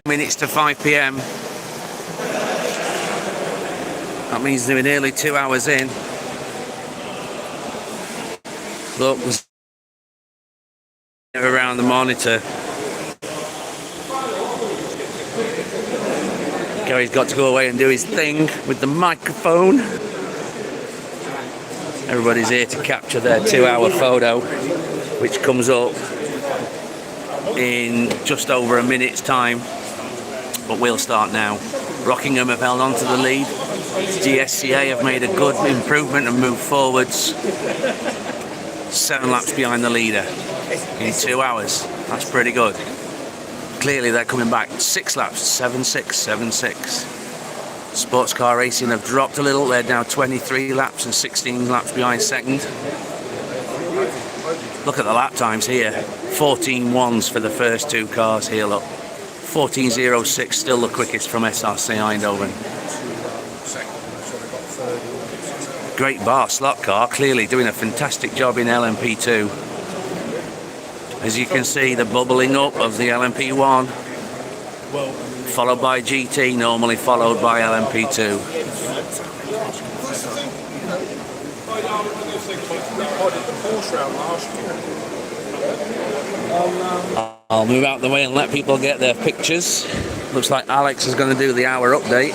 minutes to 5 p.m. That means they're nearly 2 hours in. Look, there's around the monitor. Gary's got to go away and do his thing with the microphone. Everybody's here to capture their 2-hour photo, which comes up in just over a minute's time. But we'll start now. Rockingham have held on to the lead. DSCA have made a good improvement and moved forwards. 7 laps behind the leader in 2 hours. That's pretty good. Clearly they're coming back 6 laps, 7-6, 7-6. Sports car racing have dropped a little. They're now 23 laps and 16 laps behind second. Look at the lap times here. 14.1s for the first 2 cars here, look. 14.06, still the quickest from SRC Eindhoven. Great bar slot car, clearly doing a fantastic job in LMP2. As you can see, the bubbling up of the LMP1, followed by GT, normally followed by LMP2. I'll move out the way and let people get their pictures. Looks like Alex is going to do the hour update.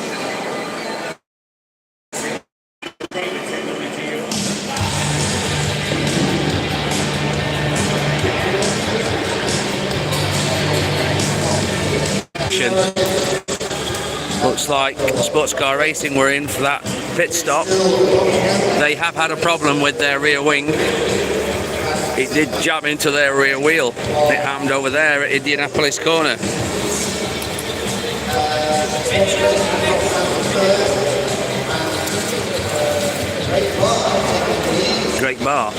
Looks like Sports Car Racing were in for that pit stop. They have had a problem with their rear wing. It did jam into their rear wheel. It hammed over there at Indianapolis corner. Great bar.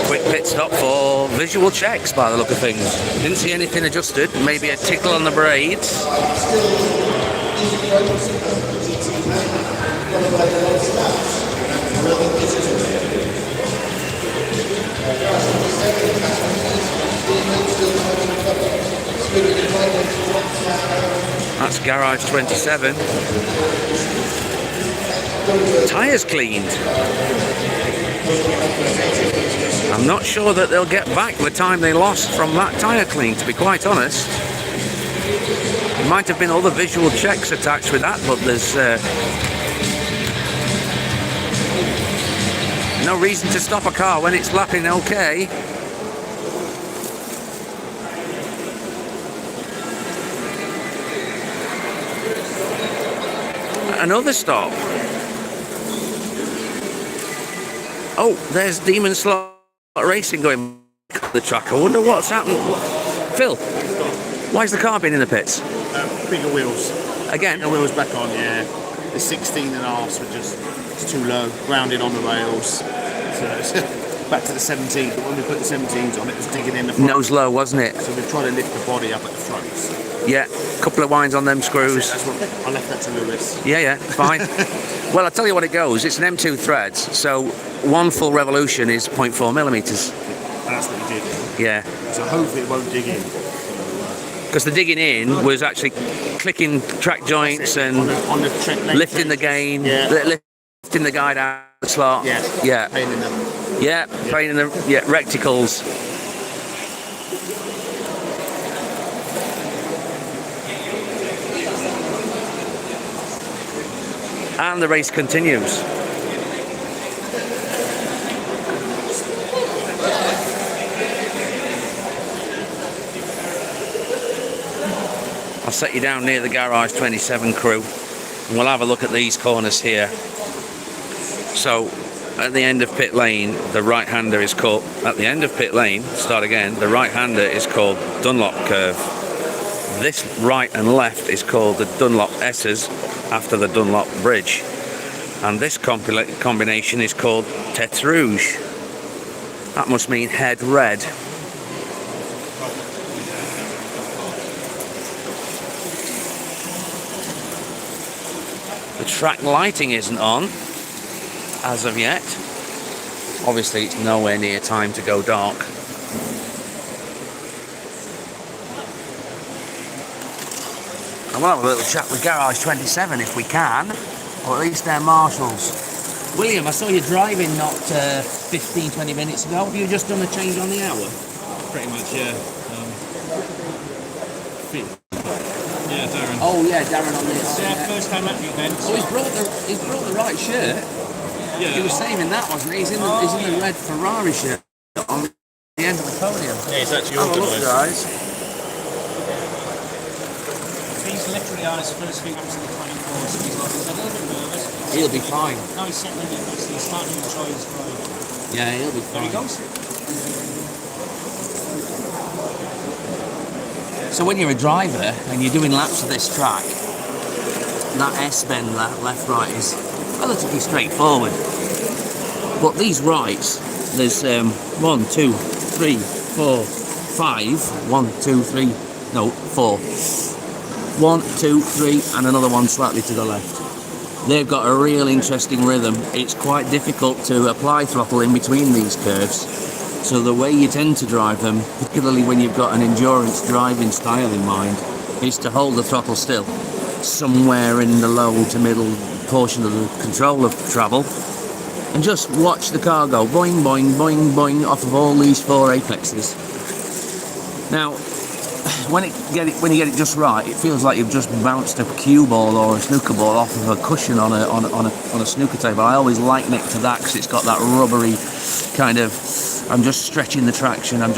Quick pit stop for visual checks by the look of things. Didn't see anything adjusted. Maybe a tickle on the braids. That's garage 27. Tyres cleaned. I'm not sure that they'll get back the time they lost from that tyre clean, to be quite honest. There might have been other visual checks attached with that, but there's no reason to stop a car when it's lapping okay. Another stop. Oh, there's Demon Slot Racing going back up the track. I wonder what's happened. Phil, why's the car been in the pits? Bigger wheels. Again? Bigger wheels back on, yeah. The 16.5s were just too low, grounded on the rails. So back to the 17. But when we put the 17s on, it was digging in the front. Nose low, wasn't it? So we've tried to lift the body up at the front. Yeah, a couple of winds on them screws. That's what, I left that to Lewis. Yeah, fine. Well, I'll tell you what it goes. It's an M2 thread, so one full revolution is 0.4 millimeters. And that's what he did. Yeah. So hopefully it won't dig in. Because the digging in was actually clicking track joints and on the lifting the gain, lifting the guide out of the slot. Yeah. Pain in the... Pain in the recticles. And the race continues. I'll set you down near the garage 27 crew and we'll have a look at these corners here. So at the end of pit lane, the right hander is called, at the end of pit lane, start again, the right hander is called Dunlop curve. This right and left is called the Dunlop S's after the Dunlop bridge. And this combination is called Tête Rouge. That must mean head red. The track lighting isn't on as of yet. Obviously it's nowhere near time to go dark. And we'll have a little chat with Garage 27 if we can, or at least their marshals. William, I saw you driving not 15, 20 minutes ago. Have you just done a change on the hour? Pretty much, yeah. Yeah, Darren. Oh yeah, Darren on this. Yeah, first time at the event. Oh, he's brought the right shirt. Yeah. He was saving that, wasn't he? He's in the red Ferrari shirt on the end of the podium. Yeah, he's actually Have a look, organised. guys. He's literally on his first few laps of the 24, so he's a little bit nervous. He'll be fine. Now he's settling in, he's starting to enjoy his drive. Yeah, he'll be There fine. he goes. So when you're a driver and you're doing laps of this track, that S-bend left right is relatively straightforward. But these rights, there's 1, 2, 3, 4, 5. 1, 2, 3, no, 4. 1, 2, 3, and another one slightly to the left. They've got a real interesting rhythm. It's quite difficult to apply throttle in between these curves. So the way you tend to drive them, particularly when you've got an endurance driving style in mind, is to hold the throttle still, somewhere in the low to middle portion of the control of travel, and just watch the car go boing, boing, boing, boing off of all these 4 apexes. Now, when you get it just right, it feels like you've just bounced a cue ball or a snooker ball off of a cushion on a snooker table. I always liken it to that because it's got that rubbery kind of, I'm just stretching the traction, and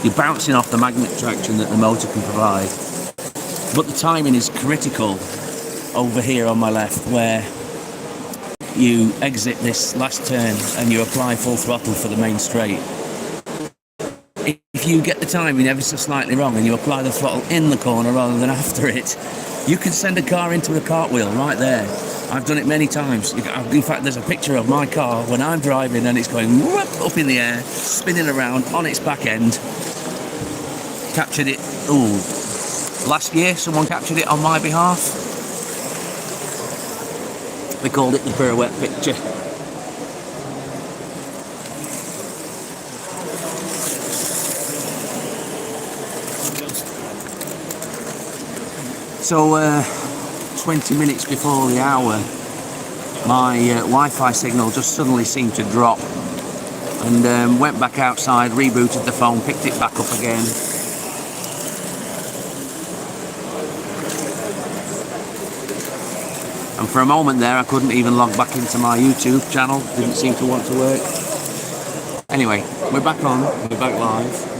you're bouncing off the magnet traction that the motor can provide. But the timing is critical over here on my left, where you exit this last turn and you apply full throttle for the main straight. If you get the timing ever so slightly wrong and you apply the throttle in the corner rather than after it, you can send a car into a cartwheel right there. I've done it many times. In fact, there's a picture of my car when I'm driving and it's going whoop, up in the air, spinning around on its back end. Captured it, last year someone captured it on my behalf. They called it the pirouette picture. So 20 minutes before the hour, my Wi-Fi signal just suddenly seemed to drop, and went back outside, rebooted the phone, picked it back up again. And for a moment there, I couldn't even log back into my YouTube channel. Didn't seem to want to work. Anyway, we're back on. We're back live.